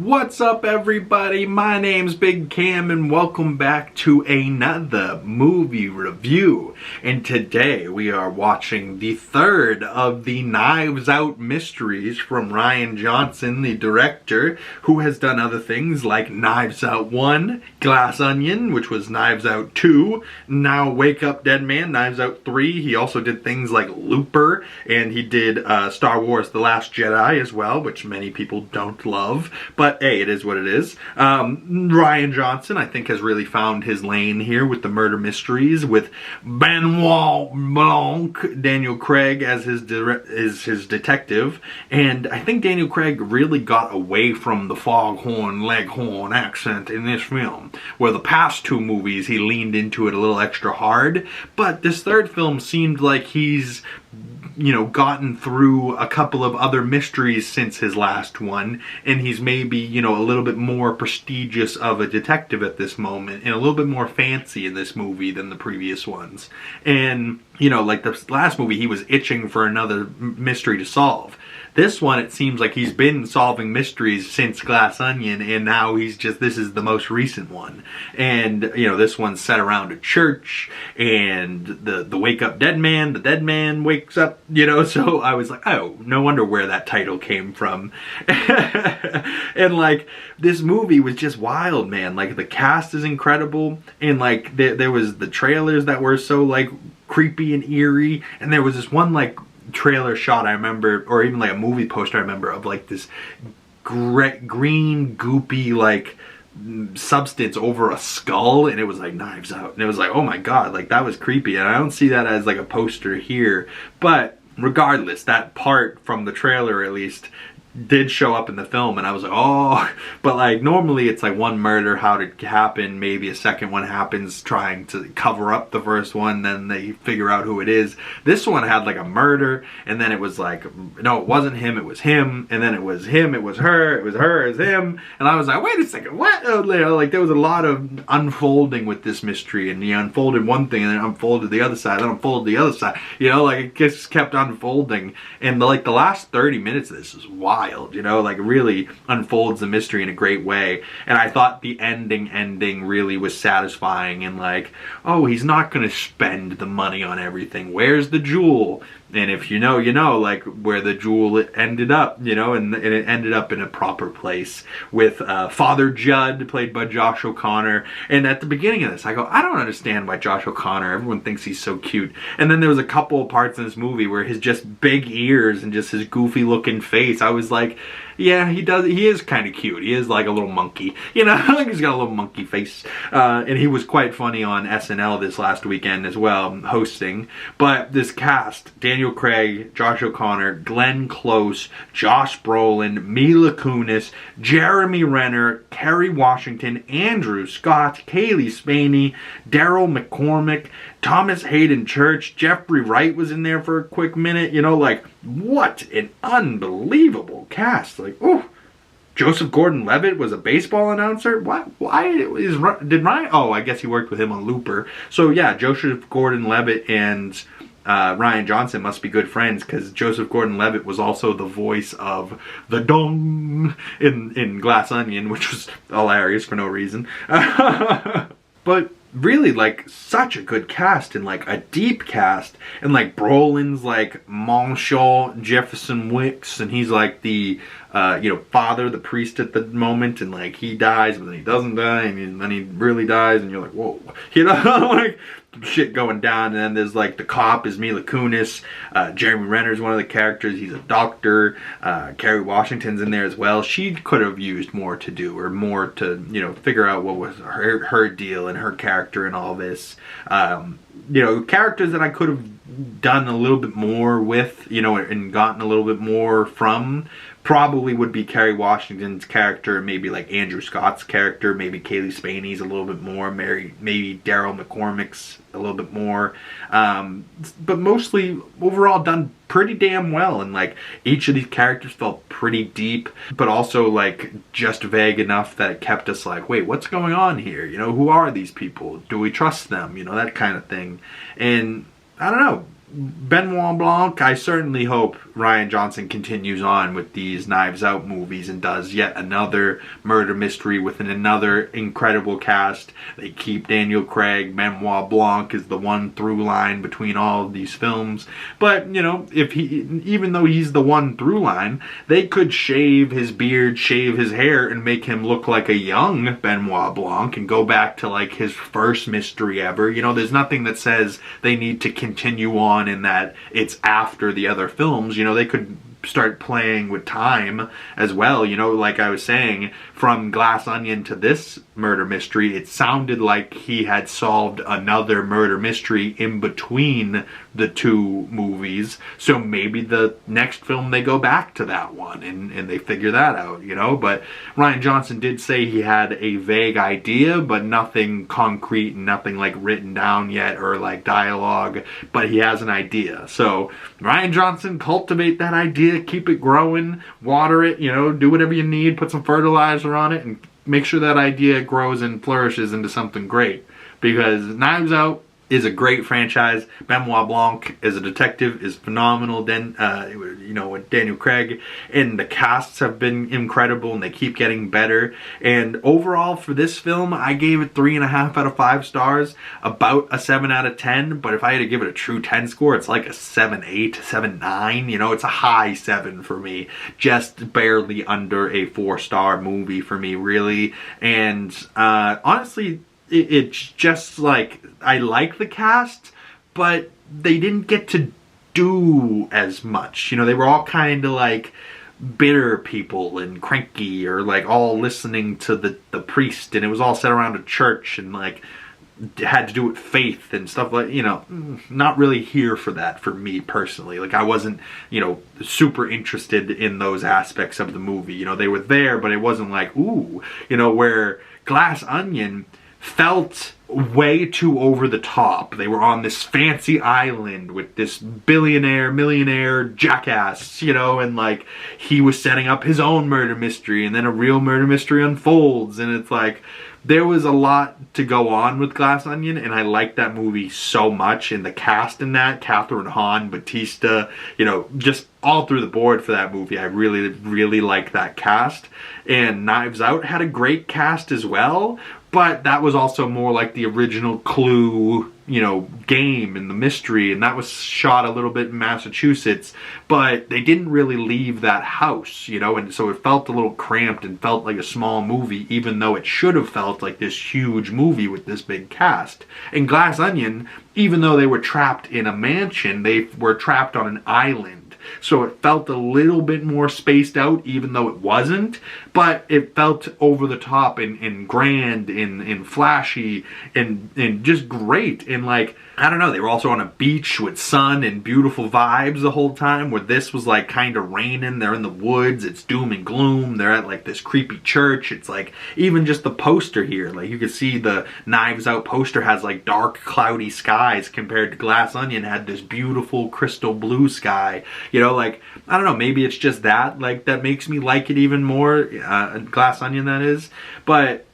What's up, everybody? My name's Big Cam and welcome back to another movie review. And today we are watching the third of the Knives Out mysteries from Rian Johnson, the director, who has done other things like Knives Out 1, Glass Onion, which was Knives Out 2, now Wake Up Dead Man, Knives Out 3. He also did things like Looper, and he did Star Wars The Last Jedi as well, which many people don't love. But hey, it is what it is. Rian Johnson, I think, has really found his lane here with the murder mysteries, with Benoit Blanc, Daniel Craig, as his detective. And I think Daniel Craig really got away from the foghorn leghorn accent in this film, where the past two movies he leaned into it a little extra hard. But this third film seemed like he's gotten through a couple of other mysteries since his last one, and he's maybe, a little bit more prestigious of a detective at this moment, and a little bit more fancy in this movie than the previous ones. And, like the last movie, he was itching for another mystery to solve. This one, it seems like he's been solving mysteries since Glass Onion, and now this is the most recent one. And, this one's set around a church, and the Wake Up Dead Man, the dead man wakes up, so I was like, oh, no wonder where that title came from. And, this movie was just wild, man. The cast is incredible, and, there was the trailers that were so, creepy and eerie, and there was this one, trailer shot I remember, or even a movie poster I remember, of this green goopy substance over a skull, and it was Knives Out, and it was oh my god, that was creepy. And I don't see that as a poster here, but regardless, that part from the trailer at least did show up in the film, and I was like, oh. But normally it's one murder, how did it happen, maybe a second one happens trying to cover up the first one, then they figure out who it is. This one had a murder, and then it was no, it wasn't him, it was him, and then it was him, it was her, it was her, it was him, and I was like, wait a second, what? There was a lot of unfolding with this mystery, and he unfolded one thing, and then unfolded the other side, then unfolded the other side, it just kept unfolding. And the last 30 minutes of this is wild. Really unfolds the mystery in a great way. And I thought the ending really was satisfying, and oh, he's not gonna spend the money on everything. Where's the jewel? And if you know, where the jewel ended up, and it ended up in a proper place with Father Judd, played by Josh O'Connor. And at the beginning of this, I go, I don't understand why Josh O'Connor, everyone thinks he's so cute. And then there was a couple of parts in this movie where his just big ears and just his goofy looking face, I was like, yeah, he is kind of cute. He is a little monkey, he's got a little monkey face. And he was quite funny on SNL this last weekend as well, hosting. But this cast, Daniel Craig, Josh O'Connor, Glenn Close, Josh Brolin, MILA KUNIS, Jeremy Renner, Kerry Washington, Andrew Scott, KAILEE SPAENY, DARYL McCORMACK, Thomas Hayden Church, Jeffrey Wright was in there for a quick minute. What an unbelievable cast. Ooh. Joseph Gordon-Levitt was a baseball announcer? What? Did Ryan? Oh, I guess he worked with him on Looper. So yeah, Joseph Gordon-Levitt and Rian Johnson must be good friends, because Joseph Gordon-Levitt was also the voice of the Dong in Glass Onion, which was hilarious for no reason. But really, such a good cast, and a deep cast, and Brolin's Monsieur Jefferson Wicks, and he's the father, the priest at the moment, and he dies, but then he doesn't die, and then he really dies, and you're like, whoa, shit going down. And then there's the cop is MILA KUNIS, Jeremy Renner's one of the characters, he's a doctor, Kerry Washington's in there as well. She could have used more to do, or more to, figure out what was her deal and her character and all this. Characters that I could have done a little bit more with, and gotten a little bit more from, probably would be Kerry Washington's character, maybe Andrew Scott's character, maybe KAILEE SPAENY's a little bit more, maybe DARYL McCormack's a little bit more, but mostly overall done pretty damn well. And each of these characters felt pretty deep, but also just vague enough that it kept us wait, what's going on here? Who are these people? Do we trust them? That kind of thing. And I don't know, Benoit Blanc, I certainly hope Rian Johnson continues on with these Knives Out movies and does yet another murder mystery with another incredible cast. They keep Daniel Craig. Benoit Blanc is the one through line between all of these films. But, you know, even though he's the one through line, they could shave his beard, shave his hair, and make him look like a young Benoit Blanc and go back to like his first mystery ever. You know, there's nothing that says they need to continue on in that it's after the other films. You know, they could start playing with time as well. You know, like I was saying, from Glass Onion to this murder mystery, it sounded like he had solved another murder mystery in between the two movies. So maybe the next film they go back to that one and they figure that out, you know. But Rian Johnson did say he had a vague idea, but nothing concrete and nothing like written down yet or like dialogue, but he has an idea. So Rian Johnson, cultivate that idea, keep it growing, water it, you know, do whatever you need, put some fertilizer on it, and make sure that idea grows and flourishes into something great. Because Knives Out is a great franchise. Benoit Blanc as a detective is phenomenal. Then, you know, with Daniel Craig, and the casts have been incredible, and they keep getting better. And overall, for this film, I gave it 3.5 out of 5 stars, about a 7 out of 10. But if I had to give it a true 10 score, it's like a 7.8, 7.9. You know, it's a high 7 for me, just barely under a 4-star movie for me, really. And honestly, it's just like, I like the cast, but they didn't get to do as much. You know, they were all kind of like bitter people and cranky, or like all listening to the priest, and it was all set around a church and like had to do with faith and stuff like, you know, not really here for that for me personally. Like, I wasn't, you know, super interested in those aspects of the movie. You know, they were there, but it wasn't like, ooh, you know, where Glass Onion felt way too over the top. They were on this fancy island with this billionaire, millionaire jackass, you know, and like he was setting up his own murder mystery, and then a real murder mystery unfolds, and it's like there was a lot to go on with Glass Onion, and I liked that movie so much, and the cast in that, Catherine Hahn, Batista, you know, just all through the board for that movie. I really, really liked that cast. And Knives Out had a great cast as well, but that was also more like the original Clue, you know, game and the mystery, and that was shot a little bit in Massachusetts, but they didn't really leave that house, you know, and so it felt a little cramped and felt like a small movie, even though it should have felt like this huge movie with this big cast. And Glass Onion, even though they were trapped in a mansion, they were trapped on an island. So it felt a little bit more spaced out, even though it wasn't. But it felt over the top and grand and flashy and just great. And like, I don't know, they were also on a beach with sun and beautiful vibes the whole time, where this was like kind of raining. They're in the woods. It's doom and gloom. They're at like this creepy church. It's like, even just the poster here, like you can see the Knives Out poster has like dark cloudy skies, compared to Glass Onion had this beautiful crystal blue sky. You know, like, I don't know, maybe it's just that, like, that makes me like it even more, Glass Onion, that is. But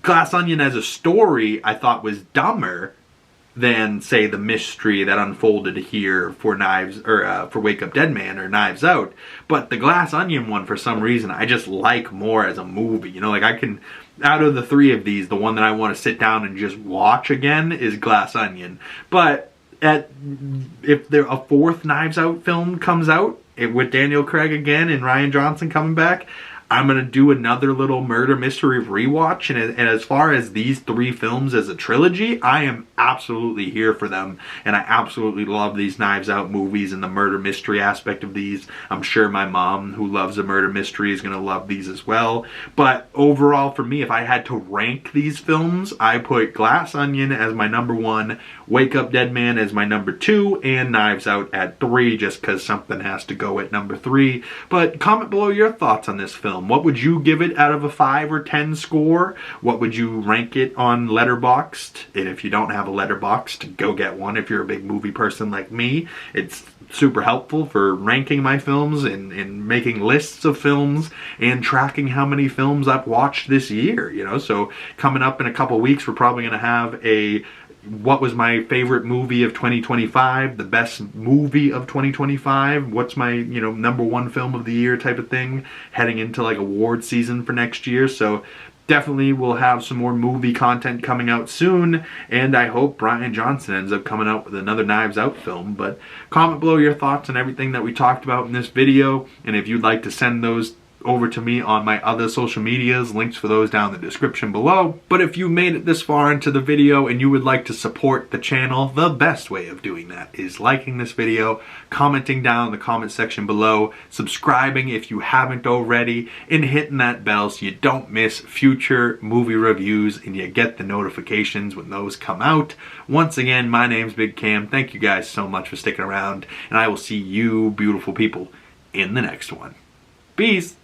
Glass Onion as a story, I thought was dumber than, say, the mystery that unfolded here for for Wake Up Dead Man or Knives Out. But the Glass Onion one, for some reason, I just like more as a movie. You know, like, I can, out of the three of these, the one that I want to sit down and just watch again is Glass Onion. But if there a fourth Knives Out film comes out with Daniel Craig again and Rian Johnson coming back, I'm going to do another little murder mystery rewatch. And as far as these 3 films as a trilogy, I am absolutely here for them. And I absolutely love these Knives Out movies and the murder mystery aspect of these. I'm sure my mom, who loves a murder mystery, is going to love these as well. But overall, for me, if I had to rank these films, I put Glass Onion as my number 1, Wake Up Dead Man as my number 2, and Knives Out at 3, just because something has to go at number 3. But comment below your thoughts on this film. What would you give it out of a 5 or 10 score? What would you rank it on Letterboxd? And if you don't have a Letterboxd, go get one if you're a big movie person like me. It's super helpful for ranking my films and making lists of films and tracking how many films I've watched this year, you know. So coming up in a couple weeks, we're probably going to have a what was my favorite movie of 2025, the best movie of 2025, what's my, you know, #1 film of the year type of thing, heading into like award season for next year. So definitely we'll have some more movie content coming out soon, and I hope Rian Johnson ends up coming out with another Knives Out film. But comment below your thoughts on everything that we talked about in this video, and if you'd like to send those over to me on my other social medias, links for those down in the description below. But if you made it this far into the video and you would like to support the channel, the best way of doing that is liking this video, commenting down in the comment section below, subscribing if you haven't already, and hitting that bell so you don't miss future movie reviews and you get the notifications when those come out. Once again, my name's Big Cam. Thank you guys so much for sticking around, and I will see you beautiful people in the next one. Peace!